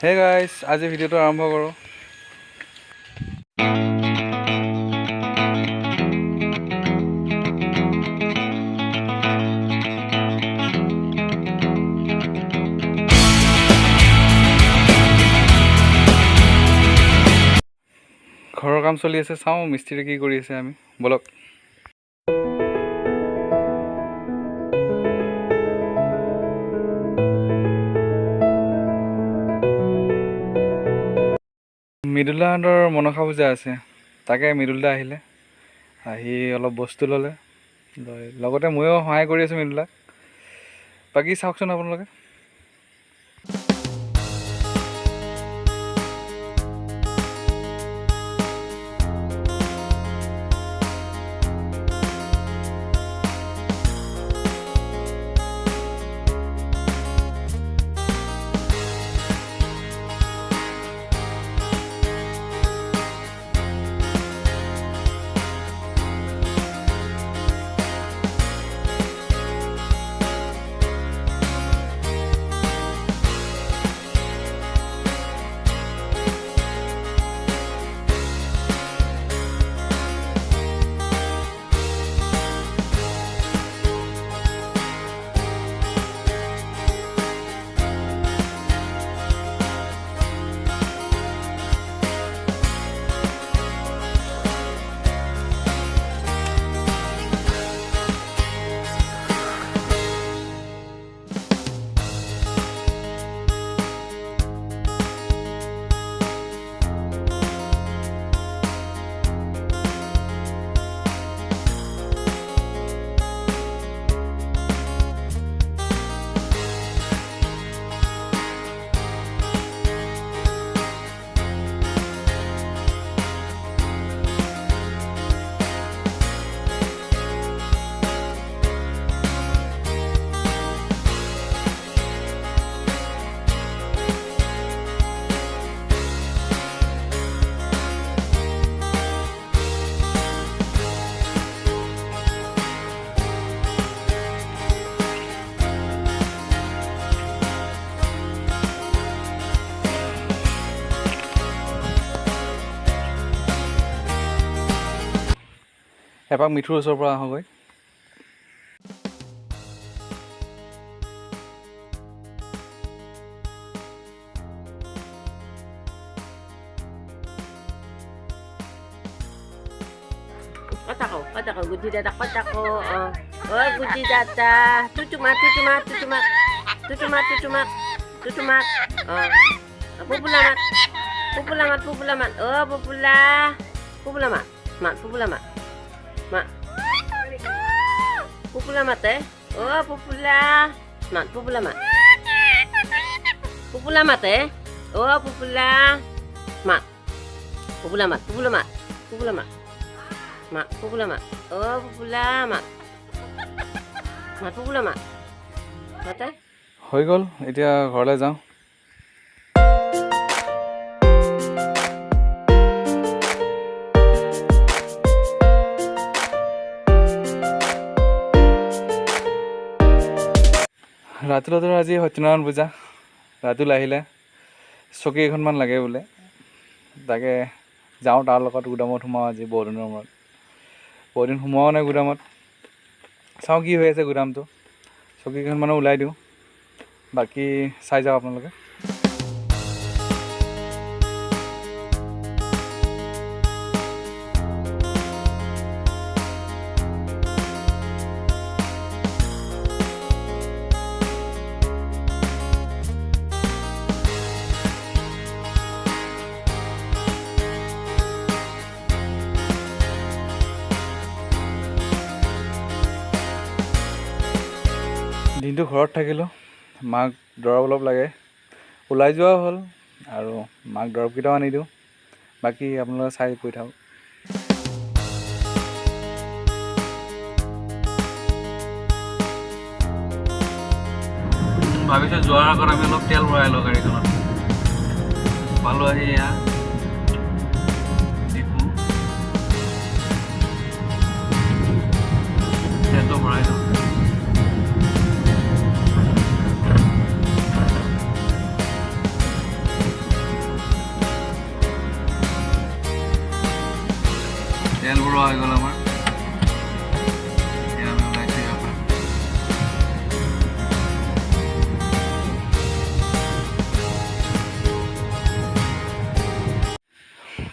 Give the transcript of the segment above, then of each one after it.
হে গাইছ, আজি ভিডিঅ'টো আৰম্ভ কৰোঁ। ঘৰৰ কাম চলি আছে, চাওঁ মিস্ত্ৰী কি কৰি আছে আমি। বলক। মৃদুলাহঁতৰ মনসা পূজা আছে, তাকে মৃদুলদা আহিলে, আহি অলপ বস্তু ল'লে, লগতে ময়ো সহায় কৰি আছোঁ মৃদুলাক। বাকী চাওকচোন আপোনালোকে। এপাক মিঠুৰ ওচৰৰ পৰা আহোঁগৈ। Kata ko, Guji Dada, kata ko, oh, Guji Dada, tutumak, pupulamat, oh, pupulamat, mak, pupulamat oh, pupulamat, oh, pupulamat. Mak, pupulamat. Oh, pupulamat. Mak, pupulamat. Mate? হৈ গ'ল, এতিয়া ঘৰলৈ যাওঁ। ৰাতুলহঁতৰ আজি সত্যনাৰায়ণ পূজা, ৰাতুল আহিলে, চকী এখনমান লাগে বোলে, তাকে যাওঁ তাৰ লগত গুদামত সোমাওঁ আজি বহুদিনৰ মূৰত। বহুদিন সোমোৱাও নাই গুদামত, চাওঁ কি হৈ আছে গুদামটো, চকীকেইখনমানো ওলাই দিওঁ, বাকী চাই যাওঁ আপোনালোকে। দিনটো ঘৰত থাকিলোঁ, মাক দৰৱ অলপ লাগে, ওলাই যোৱাও হ'ল, আৰু মাক দৰৱকেইটাও আনি দিওঁ। বাকী আপোনালোকে চাই গৈ থাকক। ভাবিছোঁ যোৱাৰ আগত আমি অলপ তেল ভৰাই লওঁ গাড়ীখনত। পালোঁ আহি এয়া ডিপু, তেলটো ভৰাই লওঁ। তেল ভৰোৱা হৈ গ'ল আমাৰ। এতিয়া আমি ওলাইছোঁ ইয়াৰ পৰা।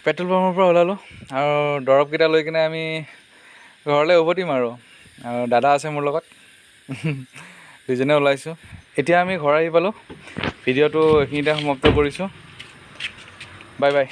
পেট্ৰল পাম্পৰ পৰা ওলালোঁ আৰু দৰৱকেইটা লৈ কিনে আমি ঘৰলৈ উভতিম আৰু দাদা আছে মোৰ লগত। দুইজনে ওলাইছোঁ। এতিয়া আমি ঘৰ আহি পালোঁ। ভিডিঅ'টো এইখিনিতে সমাপ্ত কৰিছোঁ। Bye bye.